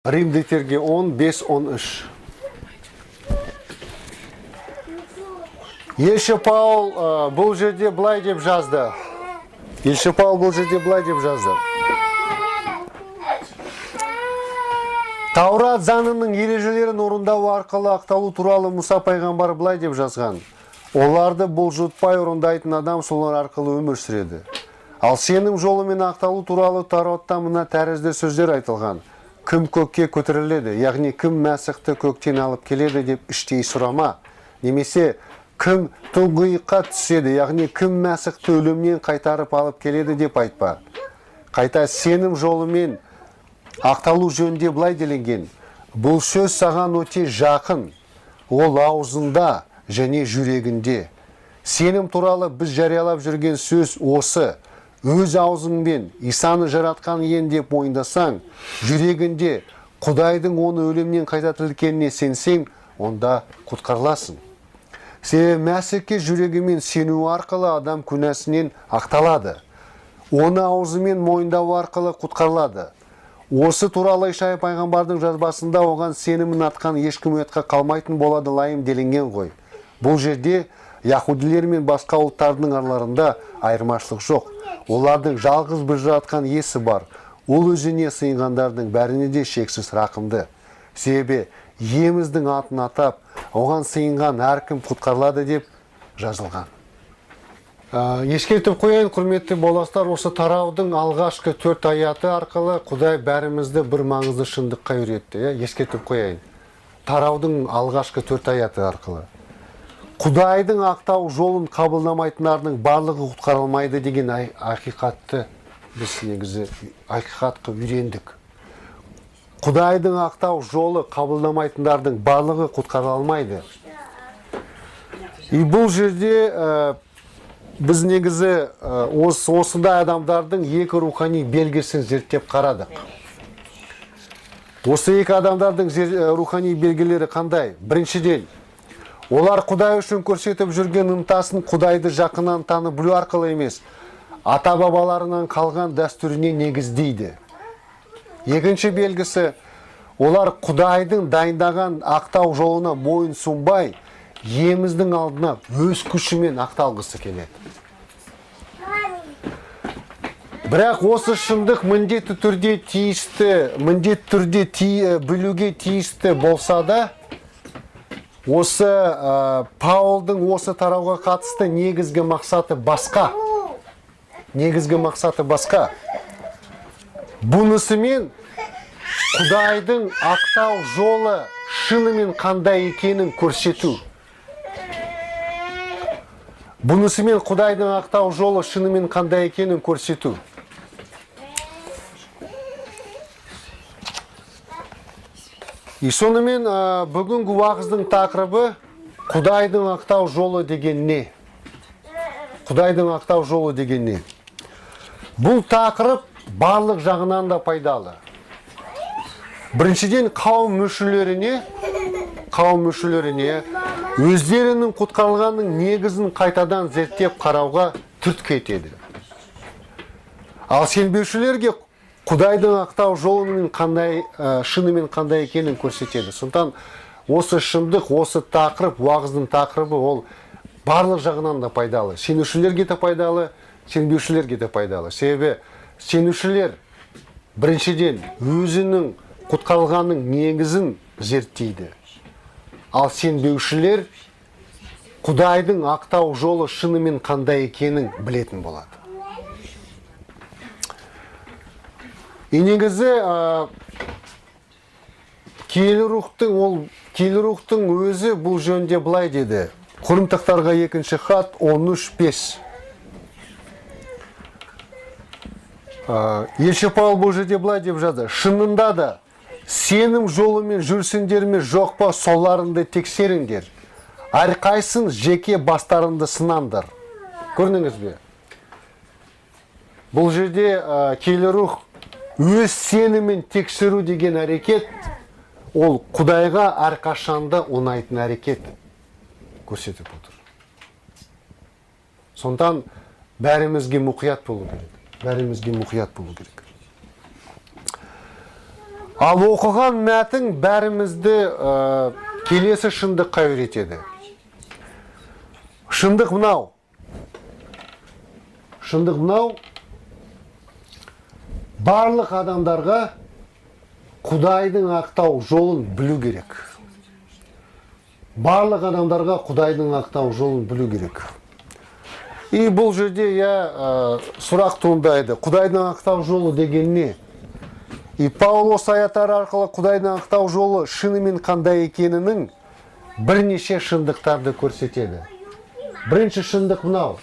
Римдіктерге 10-5-13. Елші Паул бұл жерде былай деп жазды. Елші Паул бұл жерде былай деп жазды. Таурат заңының ережелерін орындау арқылы ақталу туралы Мұса пайғамбар былай деп жазған. Оларды бұлжытпай орындайтын адам солар арқылы өмір сүреді. Ал сенім жолымен ақталу туралы Тауратта мына тәрізді сөздер айтылған. Кім көкке көтеріледі, яғни кім мәсіхті көктен алып келеді деп іштей сұрама. Немесе кім тұңғиыққа түседі, яғни кім мәсіхті өлімнен қайтарып алып келеді деп айтпа. Қайта сенім жолымен ақталу жөнінде былай делінген. Бұл сөз саған өте жақын, ол аузында және жүрегінде. Сенім туралы біз жариялап жүрген сөз осы. Өз аузыңмен Исаны жаратқан иен деп мойындасаң, жүрегінде Құдайдың оны өлімнен қайта тірілткеніне сенсең, онда құтқарыласың. Себебі Мәсіхке жүрегімен сену арқылы адам күнәсінен ақталады. Оны аузымен мойындау арқылы құтқарылады. Осы туралы Ишая пайғамбардың жазбасында оған сенімін артқан ешкім ұятқа қалмайтын болады лайым делінген ғой. Бұл жерде яһудилер мен басқа ұлттардың араларында айырмашылық жоқ. Олардың жалғыз бір жаратқан иесі бар. Ол өзіне сыйынғандардың бәріне де шексіз рақымды. Себебі иеміздің атын атап, оған сыйынған әркім құтқарылады деп жазылған. Ескертіп қояйын, құрметті боластар, осы тараудың алғашқы 4 аяты арқылы Құдай бәрімізді бір маңызды шындыққа үйретті. Ескертіп қояйын. Тараудың алғашқы 4 аяты арқылы. Құдайдың ақтау жолын қабылдамайтындардың барлығы құтқарылмайды деген ақиқатты біз негізі ақиқатқа үйрендік. Құдайдың ақтау жолы қабылдамайтындардың барлығы құтқарылмайды. Бұл жерде біз негізі осындай адамдардың екі рухани белгісін зерттеп қарадық. Осы екі адамдардың рухани белгілері қандай? Біріншіден, олар Құдай үшін көрсетіп жүрген ынтасын Құдайды жақыннан танып білу арқылы емес, ата-бабаларынан қалған дәстүріне негіздейді. Екінші белгісі, олар Құдайдың дайындаған ақтау жолына мойын сұнбай, иеміздің алдына өз күшімен ақталғысы келеді. Бірақ осы шындық міндетті түрде білуге тиісті болса да, осы Паулдың осы тарауға қатысты негізгі мақсаты басқа. Бұнысымен Құдайдың ақтау жолы шынымен қандай екенін көрсету. И сонымен бүгінгі уағыздың тақырыбы Құдайдың ақтау жолы деген не? Бұл тақырып барлық жағынан да пайдалы. Біріншіден қауым мүшелеріне өздерінің құтқарылғанның негізін қайтадан зерттеп қарауға түрткі етеді. Ал сенбеушілерге Құдайдың ақтау жолының шынымен қандай екенін көрсетеді. Сондықтан осы шындық, осы тақырып, уағыздың тақырыбы ол барлық жағынан да пайдалы. Сенушілерге де пайдалы, сенбеушілерге де пайдалы. Себебі сенушілер біріншіден өзінің құтқарылғанның негізін зерттейді. Ал сенбеушілер Құдайдың ақтау жолы шынымен қандай екенін білетін болады. Негізі киелі рухтың өзі бұл жөнде былай деді. Коринтықтарға 2 хат 13:5. Елші Паул бұл жерде былай деп жазды. Шынында да сенім жолымен жүрсіңдер ме жоқ па, соларыңды тексеріңдер. Әрқайсын жеке бастарыңды сынаңдар. Көрдіңіз бе? Бұл жерде киелі рух өз сенімін тексеру деген әрекет, ол Құдайға әрқашанда ұнайтын әрекет көрсетіп отыр. Сондықтан бәрімізге мұқият болу керек. Ал оқыған мәтін бәрімізді келесі шындыққа үйретеді. Шындық мынау. Шындық мынау. Барлық адамдарға Құдайдың ақтау жолын білу керек. Барлық адамдарға Құдайдың ақтау жолын білу керек. И бұл жерде сұрақ туындайды. Құдайдың ақтау жолы деген не? И Паул осы аяттар арқылы Құдайдың ақтау жолы шынымен қандай екенінің бірнеше шындықтарды көрсетеді. Бірінші шындық мынау.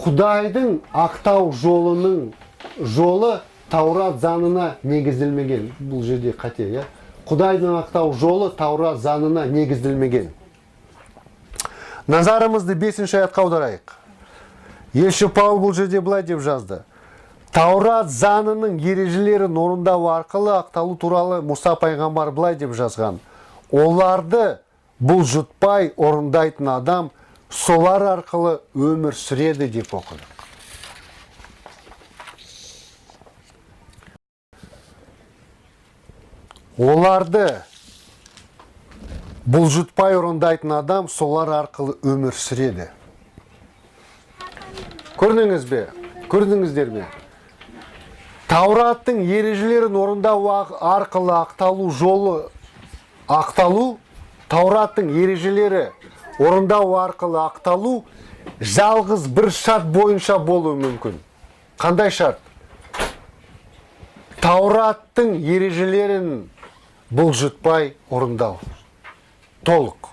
Құдайдың ақтау жолының жолы Таурат заңына негізделмеген. Бұл жерде қате, Құдайдың ақтау жолы Таурат заңына негізделмеген. Назарымызды 5-ші аятқа аударайық. Елші Паул бұл жерде былай деп жазды. Таурат заңының ережелерін орындау арқылы ақталу туралы Мұса пайғамбар былай деп жазған. Оларды бұлжытпай орындайтын адам солар арқылы өмір сүреді деп оқыды. Оларды бұлжытпай орындайтын адам солар арқылы өмір сүреді. Көрдіңіз бе? Көрдіңіздер ме? Таураттың ережелерін орындау арқылы ақталу, Таураттың ережелері орындау арқылы ақталу жалғыз бір шарт бойынша болуы мүмкін. Қандай шарт? Таураттың ережелерін бұлжытпай орындау. Толық.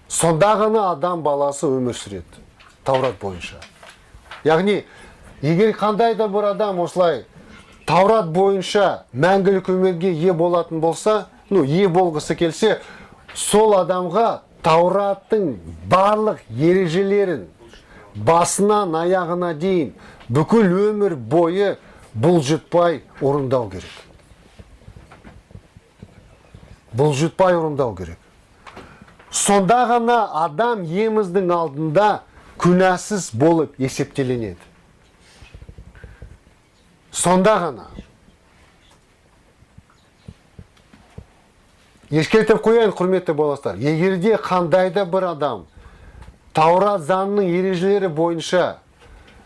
Сонда ғана адам баласы өмір сүреді. Таурат бойынша. Яғни, егер қандай да бір адам осылай Таурат бойынша мәңгілік өмірге ие болатын болса, ие болғысы келсе, сол адамға Таураттың барлық ережелерін басынан аяғына дейін бүкіл өмір бойы бұлжытпай орындау керек. Бұлжытпай орындау керек. Сонда ғана адам еміздің алдында күнәсіз болып есептеленеді. Сонда ғана. Ескертіп қояйын, құрметті боластар. Егерде қандайда бір адам Таурат заңының ережелері бойынша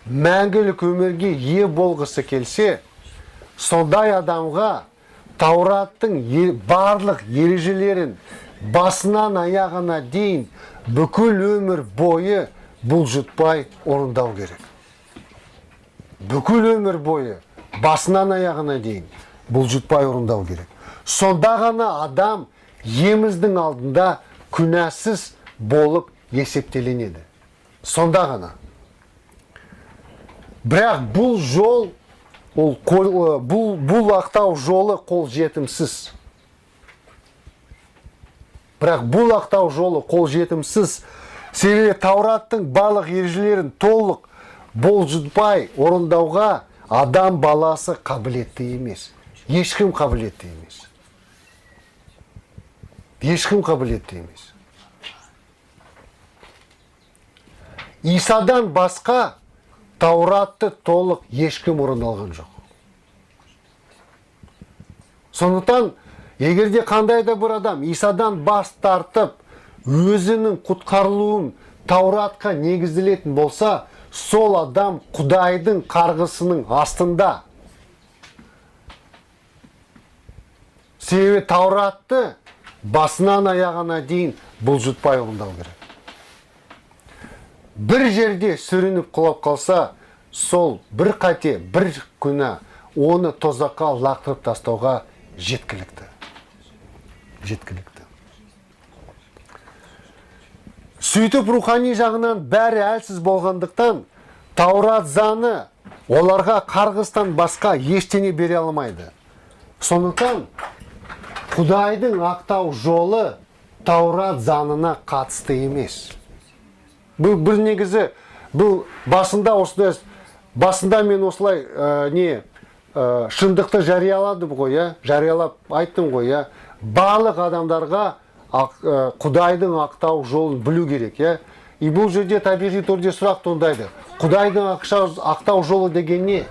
мәңгілік өмірге ие болғысы келсе, сондай адамға Таураттың барлық ережелерін басынан аяғына дейін бүкіл өмір бойы бұлжытпай орындау керек. Бүкіл өмір бойы басынан аяғына дейін бұлжытпай орындау керек. Сонда ғана адам еміздің алдында күнәсіз болып есептеленеді. Сонда ғана. Бірақ бұл жол, бұл ақтау жолы қол жетімсіз. Бірақ бұл ақтау жолы қол жетімсіз. Себебі Таураттың барлық ережелерін толық бұлжытпай орындауға адам баласы қабілетті емес. Ешкім қабілетті емес. Ешкім қабілетті емес. Исадан басқа Тауратты толық ешкім орын алған жоқ. Сондықтан, егерде қандай да бір адам Исадан бас тартып, өзінің құтқарылуын Тауратқа негізделетін болса, сол адам Құдайдың қарғысының астында. Себебі Тауратты басынан аяғына дейін бұлжытпай орындау керек. Бір жерде сүрініп құлап қалса, сол бір қате, бір күнә оны тозаққа лақтырып тастауға жеткілікті. Жеткілікті. Сөйтіп рухани жағынан бәрі әлсіз болғандықтан, Таурат заңы оларға қарғыстан басқа ештеңе бере алмайды. Сондықтан, Құдайдың ақтау жолы Таурат заңына қатысты емес. Бұл бір негізі, бұл басында мен осылай шындықты жарияладым ғой, жариялап айттым ғой, барлық адамдарға Құдайдың ақтау жолын білу керек. И бұл жерде табиғи түрде сұрақ туындайды. Құдайдың ақтау жолы деген не?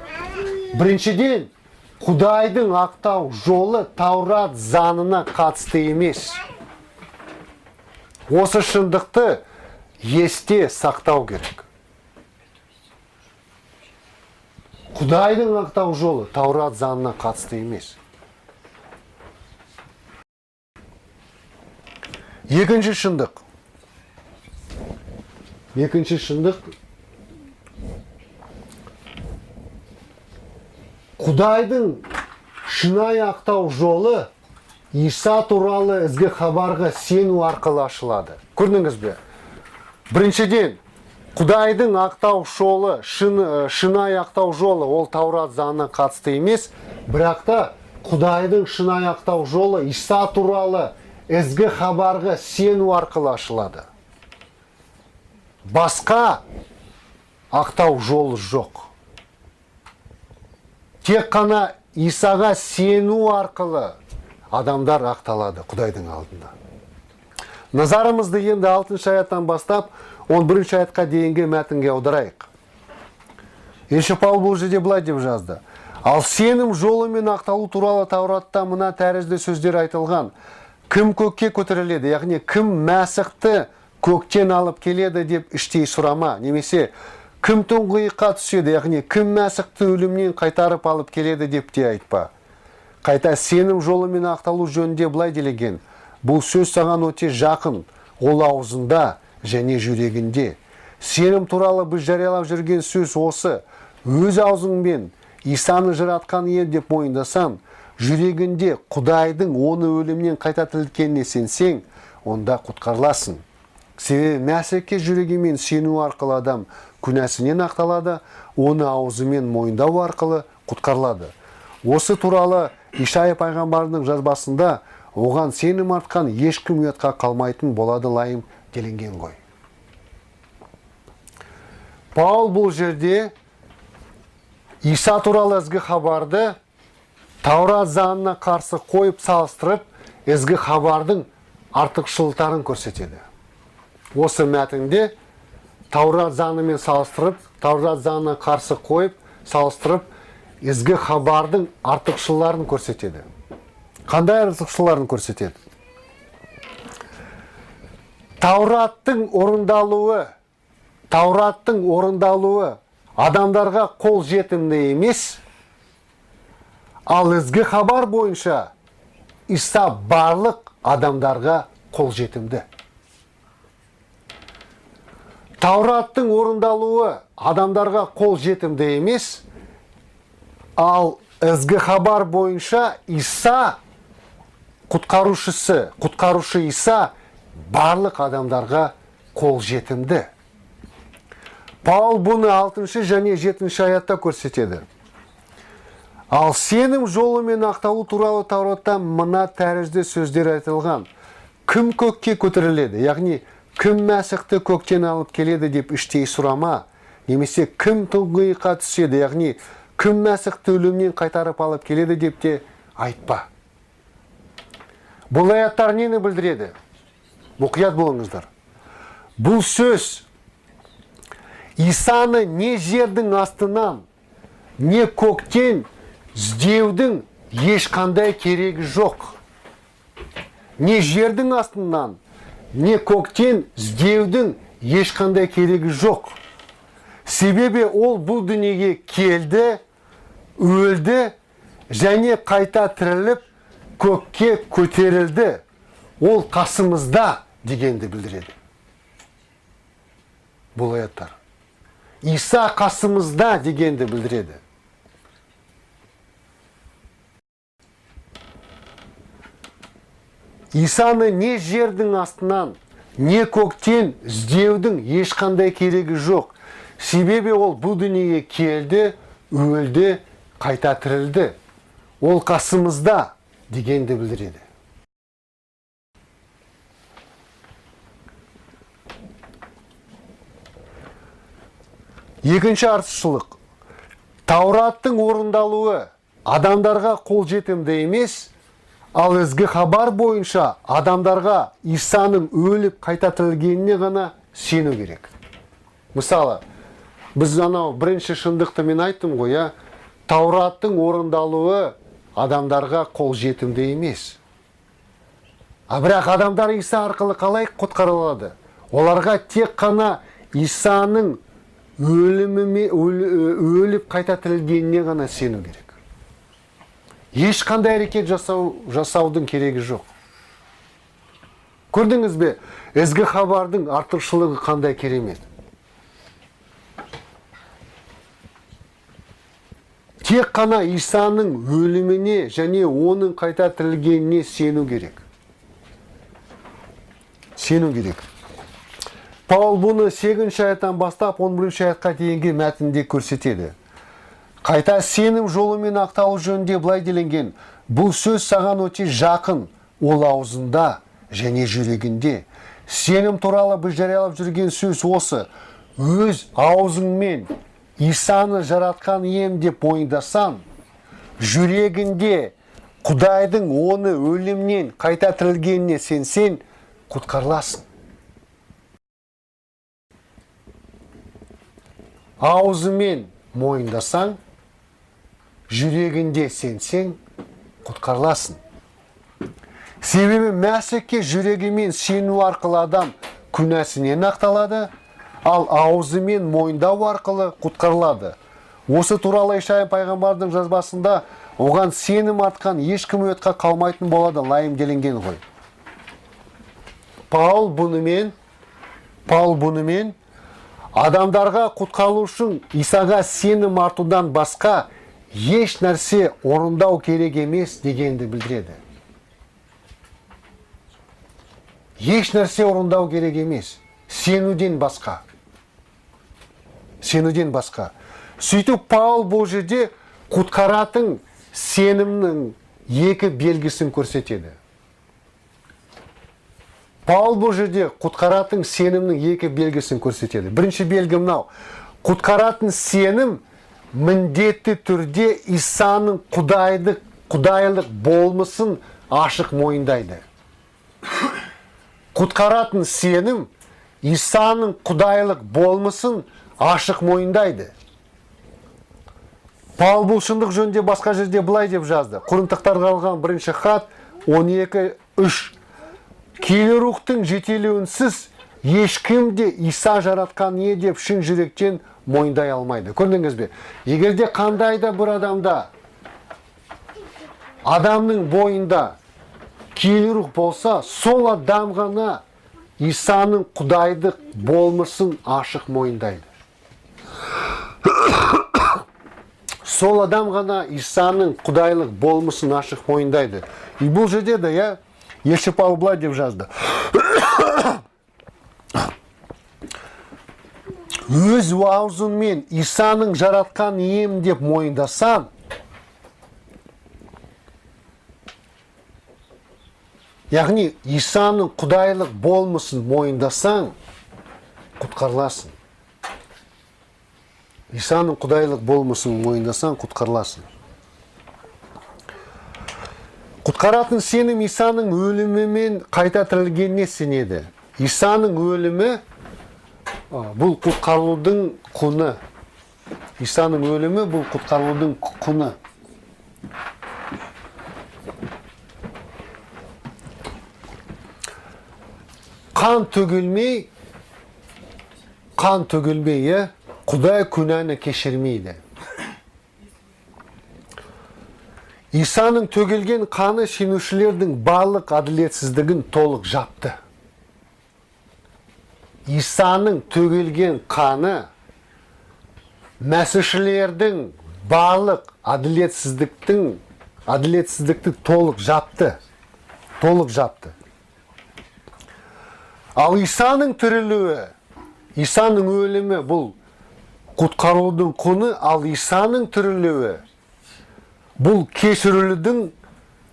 Біріншіден, Құдайдың ақтау жолы Таурат заңына қатысты емес. Осы шындықты есте сақтау керек. Құдайдың ақтау жолы Таурат заңына қатысты емес. Екінші шындық. Құдайдың шынайы ақтау жолы Иса туралы ізгі хабарға сену арқылы ашылады. Көрдіңіз бе? Біріншіден, Құдайдың ақтау жолы, шынайы ақтау жолы ол Таурат заңына қатысты емес, бірақ та Құдайдың шынайы ақтау жолы Иса туралы ізгі хабарға сену арқылы ашылады. Басқа ақтау жолы жоқ. Тек қана Исаға сену арқылы адамдар ақталады Құдайдың алдында. Назарымызды енді 6 аяттан бастап 11 аятқа дейінгі мәтінге аударайық. Елші Паул бұл жерде былай деп жазды. Ал сенім жолымен ақталу туралы Тауратта мына тәрізді сөздер айтылған. Кім көкке көтеріледі, яғни кім Мәсіхті көктен алып келеді деп іштей сұрама, немесе кім тұңғиыққа түседі, яғни кім Мәсіхті өлімнен қайтарып алып келеді деп те айтпа. Қайта сенім жолымен ақталу жөнінде былай делеген. Бұл сөз саған өте жақын, ол аузында және жүрегінде. Сенім туралы біз жариялап жүрген сөз осы. Өз аузыңмен Исаны жаратқан ие деп мойындасаң, жүрегінде Құдайдың оны өлімнен қайта тірілткеніне сенсең, онда құтқарыласың. Себебі Мәсіхке жүрегімен сену арқылы адам күнәсінен ақталады, оны аузымен мойындау арқылы құтқарылады. Осы туралы Ишая пайғамбардың жазбасында оған сенім артқан ешкім ұятқа қалмайтын болады лайым делінген ғой. Паул бұл жерде Иса туралы ізгі хабарды Таурат заңына қарсы қойып салыстырып, ізгі хабардың артықшылықтарын көрсетеді. Осы мәтінде Таурат заңымен салыстырып, Таурат заңына қарсы қойып салыстырып, ізгі хабардың артықшылықтарын көрсетеді. Қандай артықшылықтарын көрсетеді? Таураттың орындалуы адамдарға қол жетімді емес, ал ізгі хабар бойынша Иса барлық адамдарға қол жетімді. Таураттың орындалуы адамдарға қол жетімді емес, ал ізгі хабар бойынша Иса құтқарушы Иса барлық адамдарға қол жетімді. Паул бұны 6 және 7 аятта көрсетеді. Ал сенім жолымен ақталу туралы Тауратта мына тәрізді сөздер айтылған. Кім көкке көтеріледі, яғни кім Мәсіхті көктен алып келеді деп іштей сұрама, немесе кім тұңғиыққа түседі, яғни кім Мәсіхті өлімнен қайтарып алып келеді деп те айтпа. Бұл аяттар нені білдіреді? Мұқият болыңыздар. Бұл сөз Исаны не жердің астынан, не көктен іздеудің ешқандай керегі жоқ. Не жердің астынан, не көктен іздеудің ешқандай керегі жоқ. Себебі ол бұл дүниеге келді, өлді және қайта тіріліп көкке көтерілді. Ол қасымызда дегенді білдіреді. Бұл аяттар. Иса қасымызда дегенді білдіреді. Исаны не жердің астынан, не көктен іздеудің ешқандай керегі жоқ. Себебі ол бұл дүниеге келді, өлді, қайта тірілді. Ол қасымызда дегенді білдіреді. Екінші артықшылық. Таураттың орындалуы адамдарға қол жетімді емес, ал ізгі хабар бойынша адамдарға Исаның өліп қайта тірілгеніне ғана сену керек. Мысалы, біз анау бірінші шындықты мен айттым ғой, Таураттың орындалуы адамдарға қол жетімді емес. Бірақ адамдар Иса арқылы қалай құтқарылады? Оларға тек қана Исаның өліп қайта тірілгеніне ғана сену керек. Ешқандай әрекет жасаудың керегі жоқ. Көрдіңіз бе? Ізгі хабардың артықшылығы қандай керемет. Тек қана Исаның өліміне және оның қайта тірілгеніне сену керек. Сену керек. Паул бұны 8-ші аяттан бастап 11-ші аятқа дейінгі мәтінде көрсетеді. Қайта сенім жолымен ақталу жөнінде былай делінген: бұл сөз саған өте жақын, ол аузында және жүрегінде. Сенім туралы біз жариялап жүрген сөз осы: өз аузыңмен Исаны жаратқан ем деп мойындасаң, жүрегінде Құдайдың оны өлімнен қайта тірілгеніне сенсең, құтқарыласың. Аузымен мойындасаң, жүрегінде сенсең, құтқарыласың. Себебі Мәсіхке жүрегімен сену арқылы адам күнәсінен ақталады, ал аузымен мойындау арқылы құтқарылады. Осы туралы Ишая пайғамбардың жазбасында оған сенім артқан ешкім өтқа қалмайтын болады лайымделінген ғой. Паул бұнымен адамдарға құтқару үшін Исаға сенім артудан басқа еш нәрсе орындау керек емес дегенді білдіреді. Еш нәрсе орындау керек емес. Сенуден басқа. Сөйтіп Паул бұл жерде құтқаратын сенімнің екі белгісін көрсетеді. Бірінші белгі мынау: құтқаратын сенім міндетті түрде Исаның құдайлық болмысын ашық мойындайды. Құтқаратын сенім Исаның құдайлық болмысын ашық мойындайды. Паул бұл шындық жөнінде басқа жерде былай деп жазды. Коринтықтарға алған 1-ші хат 12:3. Киелі рухтың жетелеуінсіз ешкім де Иса жаратқан не деп шын жүректен мойындай алмайды. Көрдіңіз бе? Егерде қандай да бір адамның бойында киелі рух болса, сол адам ғана Исаның құдайдық болмысын ашық мойындайды. Сол адам ғана Исаның құдайлық болмысын ашық мойындайды. И бұл жерде де елші Паул былай деп жазды: өз аузыңмен Исаның жаратқан ем деп мойындасаң, яғни Исаның құдайлық болмысын мойындасаң, құтқарыласың. Исаның құдайлық болмысын мойындасаң, құтқарыласың. Құтқаратын сенім Исаның өлімімен қайта тірілгеніне сенеді. Исаның өлімі бұл құтқарылудың құны. Исаның өлімі бұл құтқарылудың құны. Қан төгілмей, Құдай күнәні кешірмейді. Исаның төгілген қаны сенушілердің барлық әділетсіздігін толық жапты. Исаның төгілген қаны мәсіхшілердің барлық әділетсіздікті толық жапты. Ал Исаның тірілуі, Исаның өлімі бұл құтқарудың құны, ал Исаның тірілуі бұл кешірілудің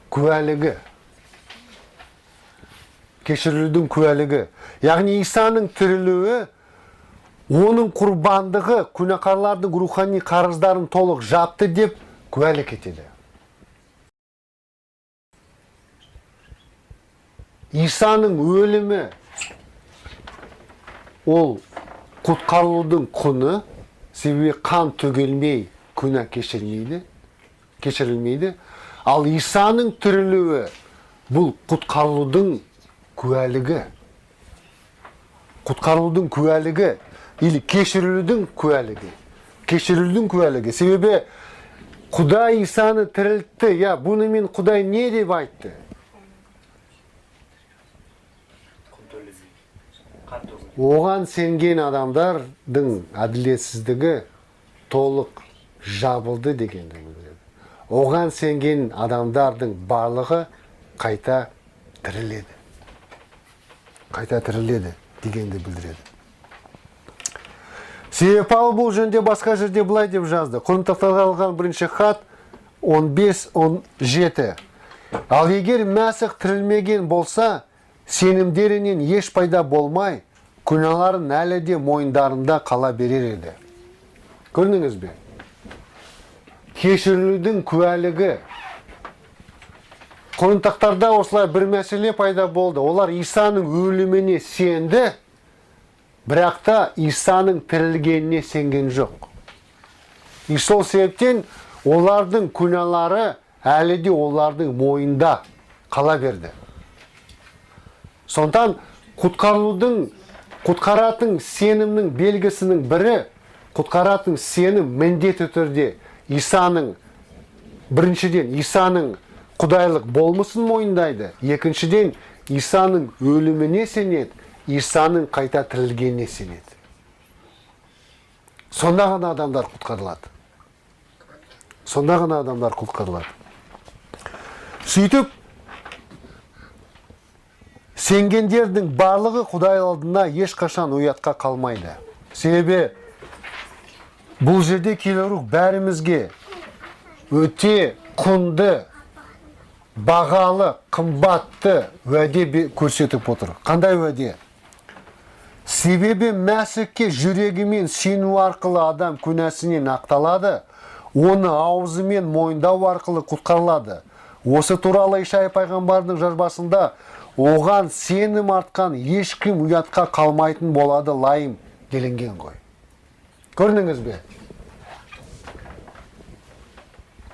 куәлігі. Яғни Исаның тірілуі оның құрбандығы күнәқарлардың рухани қарыздарын толық жапты деп куәлік етеді. Исаның өлімі ол құтқарылудың құны, себебі қан төгілмей күнә кешірілмейді. Ал Исаның тірілуі бұл құтқарылудың куәлігі. Құтқарылудың куәлігі, или кешірілудің куәлігі. Кешірілудің куәлігі. Себебі Құдай Исаны тірілтті. Бұнымен Құдай не деп айтты? Оған сенген адамдардың әділетсіздігі толық жабылды дегенді білдіреді. Оған сенген адамдардың барлығы қайта тіріледі. Қайта тіріледі дегенді білдіреді. Себебі Павел бұл жөнде басқа жерде былай деп жазды. Коринтияға алған бірінші хат 15-17. Ал егер Мәсіх тірілмеген болса, сенімдерінен еш пайда болмай, күнәларын әлі де мойындарында қала берер еді. Көрдіңіз бе? Кешірілудің куәлігі. Коринтақтарда осылай бір мәселе пайда болды. Олар Исаның өліміне сенді, бірақ та Исаның тірілгеніне сенген жоқ. Сол себептен олардың күнәлары әлі де олардың мойында қала берді. Сондықтан құтқаратын сенімнің белгісінің бірі, құтқаратын сенім міндетті түрде біріншіден Исаның құдайлық болмысын мойындайды, екіншіден Исаның өліміне сенеді, Исаның қайта тірілгеніне сенеді. Сонда ғана адамдар құтқарылады. Сөйтіп, сенгендердің барлығы Құдай алдына ешқашан ұятқа қалмайды. Себебі бұл жерде келірух бәрімізге өте құнды, бағалы, қымбатты уәде көрсетіп отыр. Қандай уәде? Себебі Мәсіхке жүрегімен сену арқылы адам күнәсінен ақталады, оны аузымен мойындау арқылы құтқарылады. Осы туралы Ишая пайғамбардың жазбасында оған сенім артқан ешкім ұятқа қалмайтын болады лайым делінген ғой. Көрдіңіз бе?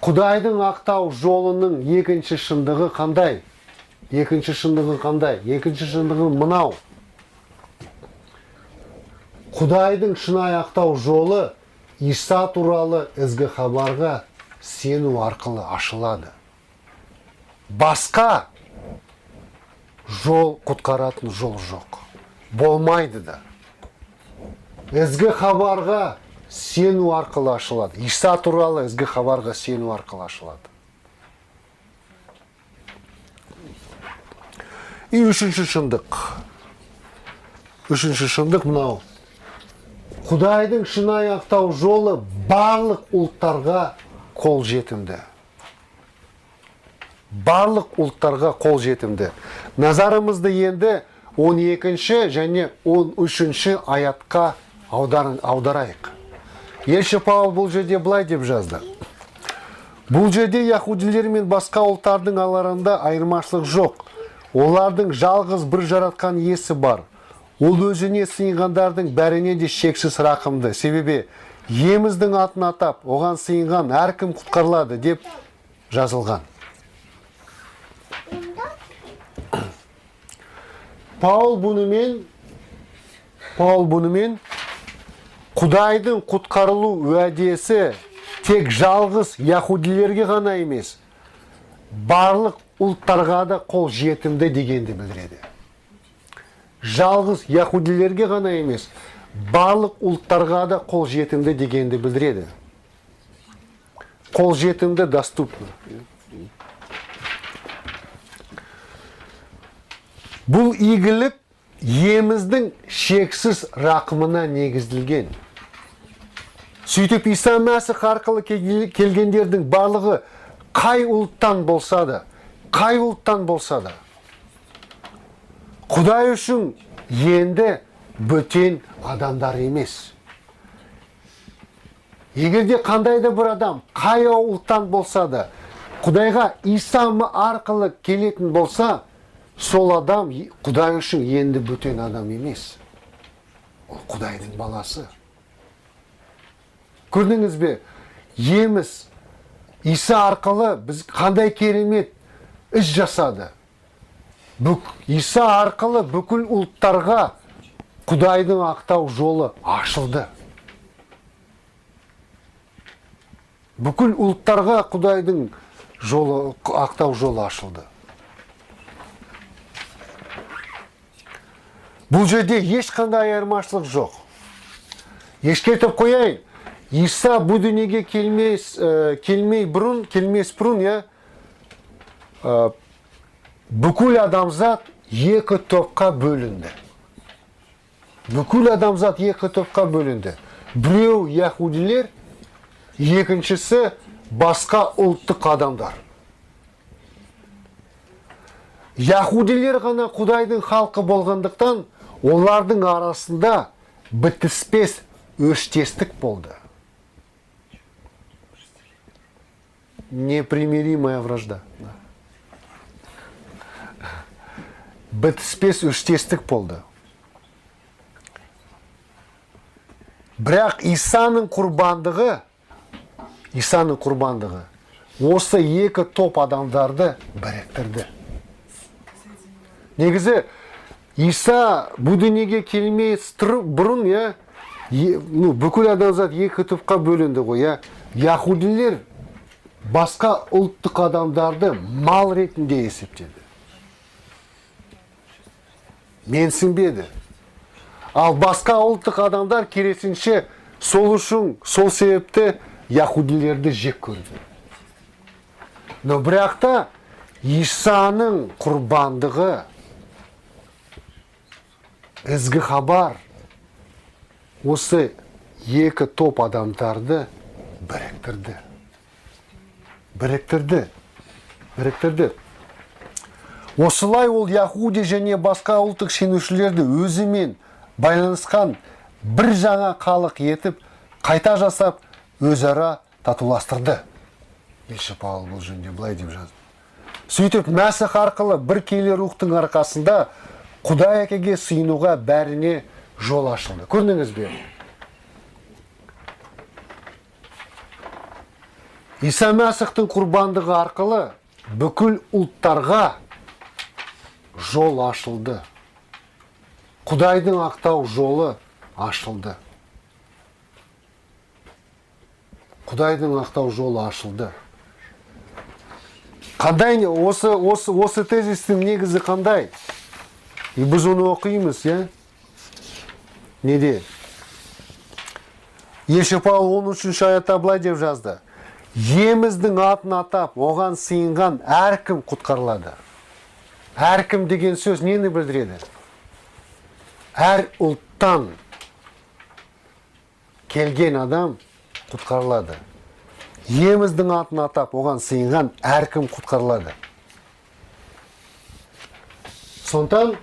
Құдайдың ақтау жолының екінші шындығы қандай? Екінші шындығы мынау. Құдайдың шынайы ақтау жолы Иса туралы ізгі хабарға сену арқылы ашылады. Басқа жол, құтқаратын жол жоқ. Болмайды да. Ізгі хабарға сену арқылы ашылады. Иса туралы ізгі хабарға сену арқылы ашылады. И үшінші шындық мынау. Құдайдың шынайы ақтау жолы барлық ұлттарға қол жетімді. Назарымызды енді 12 және 13 аятқа аударайық. Елші Павел бұл жерде былай деп жазды. Бұл жерде яһудилер мен басқа ұлттардың арасында айырмашылық жоқ. Олардың жалғыз бір жаратқан иесі бар. Ол өзіне сыйынғандардың бәріне де шексіз рақымды. Себебі иеміздің атын атап, оған сыйынған әркім құтқарылады деп жазылған. Паул бұнымен Құдайдың құтқарылу уәдесі тек жалғыз яһудилерге ғана емес, барлық ұлттарға да қол жетімді дегенді білдіреді. Жалғыз яһудилерге ғана емес, барлық ұлттарға да қол жетімді дегенді білдіреді. Қол жетімді доступны. Бұл игілік иеміздің шексіз рақымына негізделген. Сөйтіп Иса Мәсіх арқылы келгендердің барлығы қай ұлттан болса да, Құдай үшін енді бөтен адамдар емес. Егерде қандай да бір адам қай ұлттан болса да, Құдайға Иса арқылы келетін болса, сол адам Құдай үшін енді бөтен адам емес. Ол Құдайдың баласы. Көрдіңіз бе? Еміз Иса арқылы біз қандай керемет іс жасады. Иса арқылы бүкіл ұлттарға Құдайдың ақтау жолы ашылды. Бүкіл ұлттарға Құдайдың ақтау жолы ашылды. Бұл жерде ешқандай айырмашылық жоқ. Ескертіп қояйын, Иса бұл дүниеге келмес бұрын, бүкіл адамзат екі топқа бөлінді. Бүкіл адамзат екі топқа бөлінді. Біреу яһудилер, екіншісі басқа ұлттық адамдар. Яһудилер ғана Құдайдың халқы болғандықтан, олардың арасында бітіспес өштестік болды. Непримиримая вражда. Бітіспес өштестік болды. Бірақ Исаның құрбандығы осы екі топ адамдарды біріктірді. Негізі, Иса бұл дүниеге келмес бұрын, бүкіл адамзат екі топқа бөлінді ғой. Яһудилер басқа ұлттық адамдарды мал ретінде есептеді. Менсінбеді. Ал басқа ұлттық адамдар керісінше сол себепті яһудилерді жек көрді. Но бірақ та Исаның құрбандығы, ізгі хабар осы екі топ адамдарды біріктірді. Осылай ол яһуди және басқа ұлттық сенушілерді өзімен байланысқан бір жаңа халық етіп, қайта жасап, өзара татуластырды. Елші Павел бұл жөнінде былай деп жазды. Сөйтіп, Мәсіх арқылы бір келі рухтың арқасында Құдай әкеге сыйынуға бәріне жол ашылды. Көрдіңіз бе? Иса Мәсіхтің құрбандығы арқылы бүкіл ұлттарға жол ашылды. Құдайдың ақтау жолы ашылды. Құдайдың ақтау жолы ашылды. Қандай, осы тезистің негізі қандай? Біз оны оқимыз, Неде? Елші Павел 13-ші аятта былай деп жазды. Еміздің атын атап, оған сыйынған әркім құтқарылады. Әркім деген сөз нені білдіреді? Әр ұлттан келген адам құтқарылады. Еміздің атын атап, оған сыйынған әркім құтқарылады. Сонтан,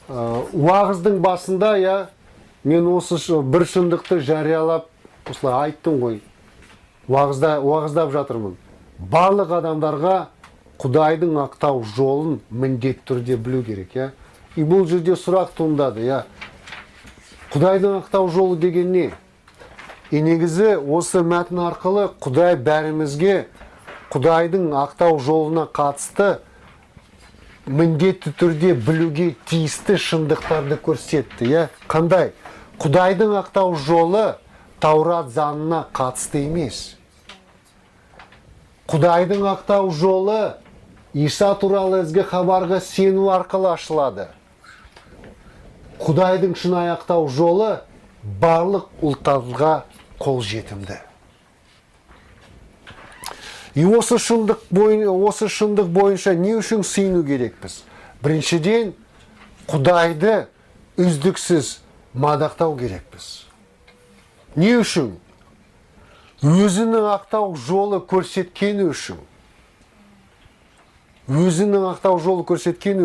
уағыздың басында, мен осы бір шындықты жариялап, осылай айттым ғой, уағыздап жатырмын. Барлық адамдарға Құдайдың ақтау жолын міндетті түрде білу керек, И бұл жерде сұрақ туындады, Құдайдың ақтау жолы деген не? Негізі осы мәтін арқылы Құдай бәрімізге Құдайдың ақтау жолына қатысты міндетті түрде білуге тиісті шындықтарды көрсетті. Қандай? Құдайдың ақтау жолы Таурат заңына қатысты емес. Құдайдың ақтау жолы Иса туралы ізгі хабарға сену арқылы ашылады. Құдайдың шынайы ақтау жолы барлық ұлттарға қол жетімді. Осы шындық бойынша не үшін сыйыну керекпіз? Біріншіден, Құдайды үздіксіз мадақтау керекпіз. Не үшін? Өзінің ақтау жолы көрсеткені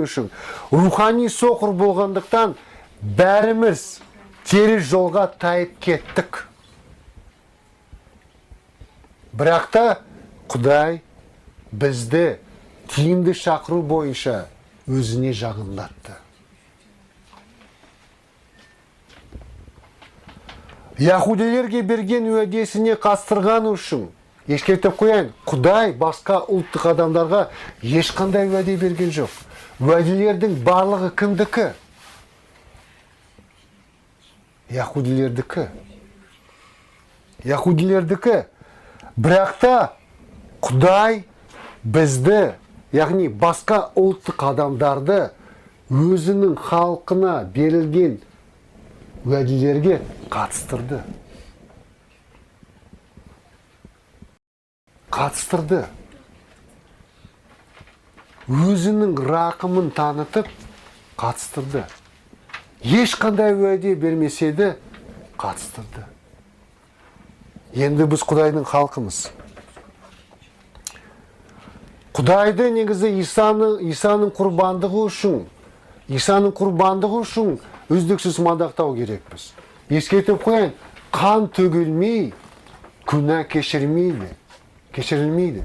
үшін. Рухани соқыр болғандықтан бәріміз теріс жолға тайып кеттік. Бірақ та Құдай бізді тиімді шақыру бойынша өзіне жағындатты. Яхудилерге берген уәдесіне қастырған үшін, ескертіп қояйын, Құдай басқа ұлттық адамдарға ешқандай уәде берген жоқ. Уәделердің барлығы кімдікі? Яхудилердікі. Яхудилердікі. Бірақ та Құдай бізді, яғни басқа ұлттық адамдарды өзінің халқына берілген уәделерге қатыстырды. Өзінің рақымын танытып қатыстырды. Ешқандай уәде бермеседі, қатыстырды. Енді біз Құдайдың халқымыз. Құдайды негізі Исаның құрбандығы үшін үздіксіз мадақтау керекпіз. Ескертіп қояйын, қан төгілмей, күнә кешірілмейді.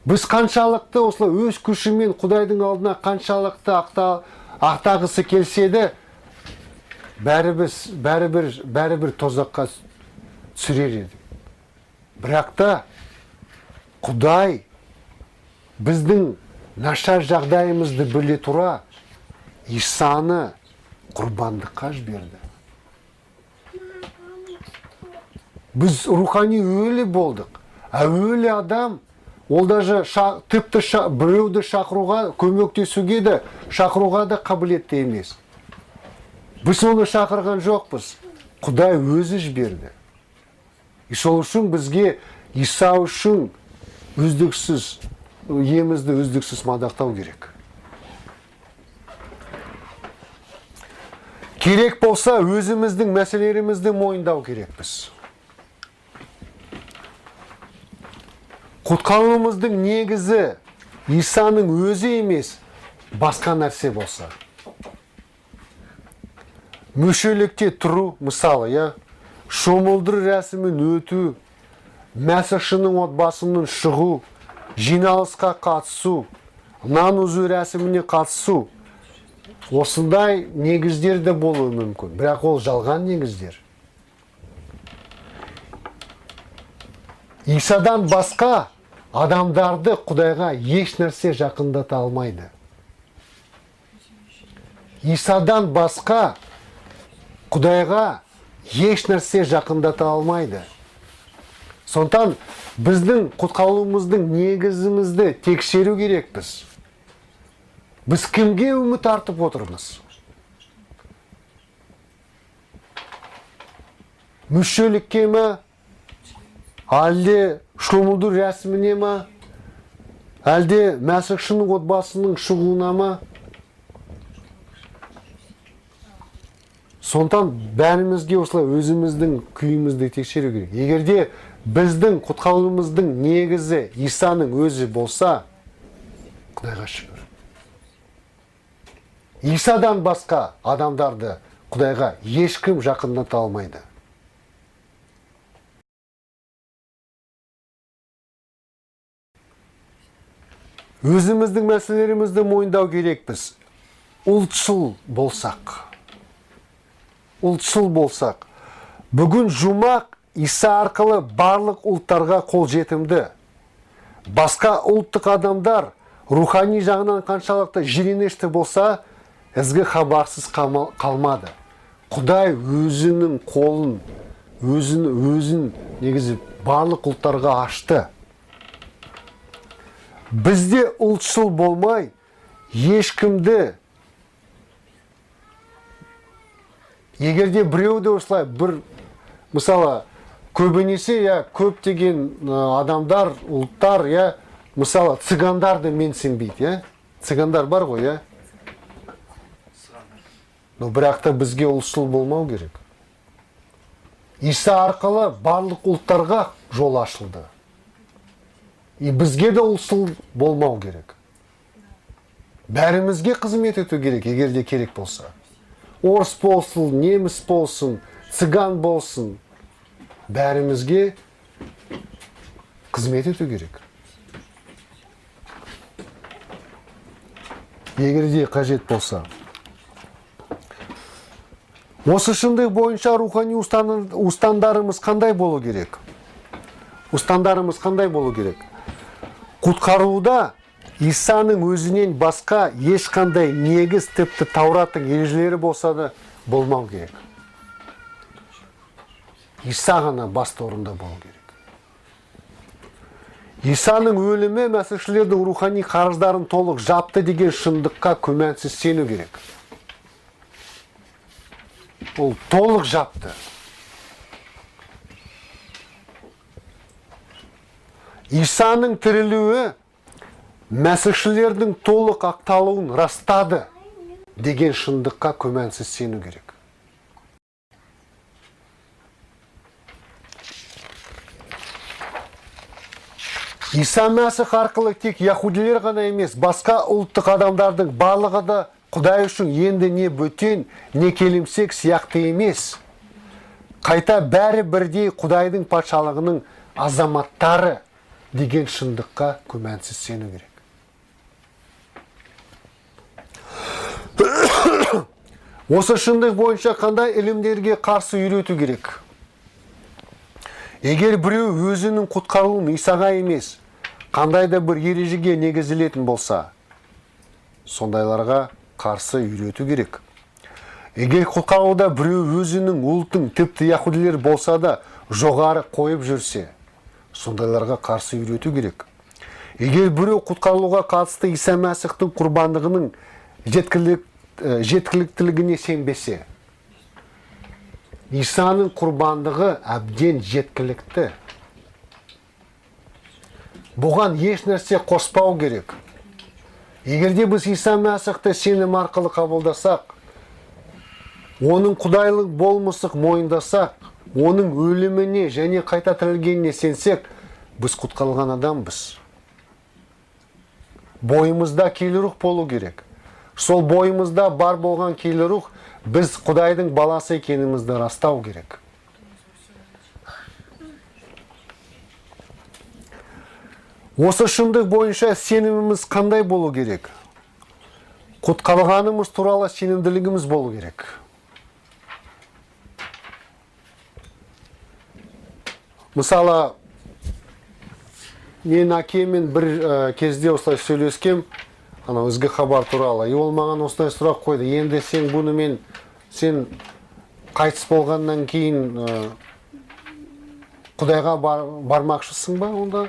Біз қаншалықты осылай өз күшімен Құдайдың алдына қаншалықты ақтағысы келседі, бәрібір тозаққа түсірер еді. Бірақ та Құдай біздің нашар жағдайымызды біле тұра Исаны құрбандыққа жіберді. Біз рухани өлі болдық. Өлі адам, ол даже тіпті біреуді шақыруға, көмектесуге де шақыруға да қабілетті емес. Біз оны шақырған жоқпыз. Құдай өзі жіберді. Сол үшін бізге Иса үшін емізді үздіксіз мадақтау керек. Керек болса, өзіміздің мәселелерімізді мойындау керекпіз. Құтқаруымыздың негізі Исаның өзі емес, басқа нәрсе болса. Мүшелікте тұру, мысалы, шомылдыру рәсімін өту, мәсіхшінің отбасының шығу, жиналысқа қатысу, нан үзу рәсіміне қатысу, осындай негіздер де болуы мүмкін. Бірақ ол жалған негіздер. Исадан басқа адамдарды Құдайға еш нәрсе жақындата алмайды. Исадан басқа Құдайға еш нәрсе жақындата алмайды. Сондықтан біздің құтқаруымыздың негізімізді тексеру керекпіз. Біз кімге үміт артып отырмыз? Мүшелікке ме? Әлде шомылдыру рәсіміне ме? Әлде мәсіхшінің отбасының шығуына ма? Сондықтан бәрімізге осылай өзіміздің күйімізді тексеру керек. Егерде біздің құтқаруымыздың негізі Исаның өзі болса, Құдайға шүкір. Исадан басқа адамдарды Құдайға ешкім жақындата алмайды. Өзіміздің мәселелерімізді мойындау керекпіз. Ұлтшыл болсақ. Бүгін жұмақ Иса арқылы барлық ұлттарға қол жетімді. Басқа ұлттық адамдар рухани жағынан қаншалықты жиренішті болса, ізгі хабарсыз қалмады. Құдай өзінің қолын, өзін негізі барлық ұлттарға ашты. Бізде ұлтшыл болмай, ешкімді, егерде біреуді осылай мысалы, көбінесе, көптеген адамдар, ұлттар, мысалы, цыгандарды менсінбейді, цыгандар бар ғой, бірақ та бізге ұлтшыл болмау керек. Иса арқылы барлық ұлттарға жол ашылды. Бізге де ұлтшыл болмау керек. Бәрімізге қызмет ету керек, егерде керек болса. Орыс болсын, неміс болсын, цыган болсын, бәрімізге қызмет ету керек. Егерде қажет болса. Осы шындық бойынша рухани ұстандарымыз қандай болу керек? Ұстандарымыз қандай болу керек? Құтқаруда Исаның өзінен басқа ешқандай негіз, тіпті Таураттың ережелері болса да болмау керек. Иса ғана басты орында болу керек. Исаның өлімі мәсіхшілердің рухани қарыздарын толық жапты деген шындыққа күмәнсіз сену керек. Ол толық жапты. Исаның тірілуі мәсіхшілердің толық ақталуын растады деген шындыққа күмәнсіз сену керек. Иса Мәсіх арқылы тек яһудилер ғана емес, басқа ұлттық адамдардың барлығы да Құдай үшін енді не бөтен, не келімсек сияқты емес. Қайта бәрі бірдей Құдайдың патшалығының азаматтары деген шындыққа күмәнсіз сену керек. Осы шындық бойынша қандай ілімдерге қарсы үйрету керек? Егер біреу өзінің құтқарылуын Исаға емес, қандай да бір ережеге негізделетін болса, сондайларға қарсы үйрету керек. Егер құтқаруда біреу өзінің ұлтын, тіпті яһудилер болса да жоғары қойып жүрсе, сондайларға қарсы үйрету керек. Егер біреу құтқарылуға қатысты Иса Мәсіхтің құрбандығының жеткіліктілігіне сенбесе, Исаның құрбандығы әбден жеткілікті. Бұған еш нәрсе қоспау керек. Егерде біз Иса Мәсіхті сенім арқылы қабылдасақ, оның құдайлық болмысық мойындасақ, оның өліміне және қайта тірілгеніне сенсек, біз құтқарылған адамбыз. Бойымызда киелі рух болу керек. Сол бойымызда бар болған киелі рух біз Құдайдың баласы екенімізді растау керек. Осы шындық бойынша сеніміміз қандай болу керек? Құтқарылғанымыз туралы сенімділігіміз болу керек. Мысалы, мен әкеммен бір кезде осылай сөйлескем, ізгі хабар туралы. Ол маған осылай сұрақ қойды. Енді сен бұнымен, сен қайтыс болғаннан кейін Құдайға бармақшысың ба онда?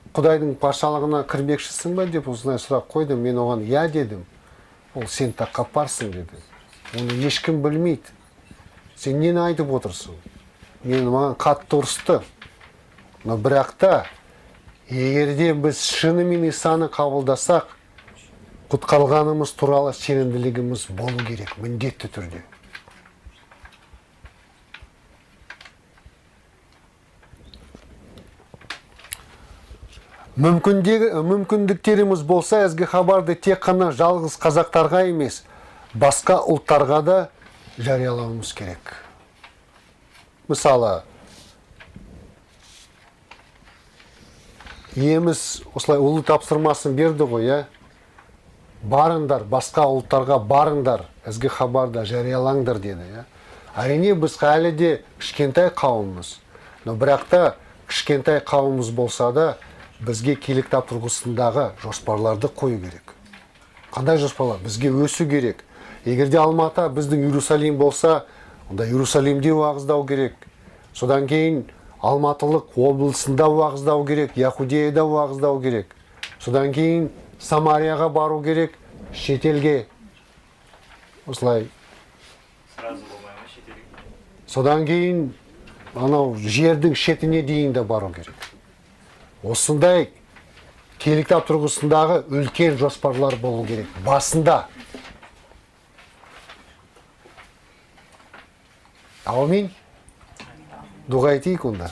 Құдайдың патшалығына кірмекшісің ба деп осылай сұрақ қойды. Мен оған я дедім. Ол сен тақап барсың деді. Оны ешкім білмейді. Сен нені айтып отырсың? Мен маған қатты ұрысты. Но бірақ та, егерде біз шынымен Исаны қабылдасақ, құтқарылғанымыз туралы сенімділігіміз болу керек, міндетті түрде. Мүмкіндіктеріміз болса, ізгі хабарды тек қана жалғыз қазақтарға емес, басқа ұлттарға да жариялауымыз керек. Мысалы, иеміз осылай ұлы тапсырмасын берді ғой, барыңдар, басқа ұлттарға барыңдар, ізгі хабарда жариялаңдар деді. Әрине біз әлі де кішкентай қауымымыз. Но бірақ та кішкентай қауымымыз болса да, бізге киелі кітап тұрғысындағы жоспарларды қою керек. Қандай жоспарлар? Бізге өсу керек. Егерде Алматы біздің Иерусалим болса, онда Иерусалимде уағыздау керек. Содан кейін Алматылық облысында уағыздау керек, Яһудеяда уағыздау керек. Содан кейін Самарияға бару керек, шетелге. Осылай. Содан кейін жердің шетіне дейін де бару керек. Осындай киелі кітап тұрғысындағы үлкен жоспарлар болу керек. Басында. Аумин. Дұға етейік онда.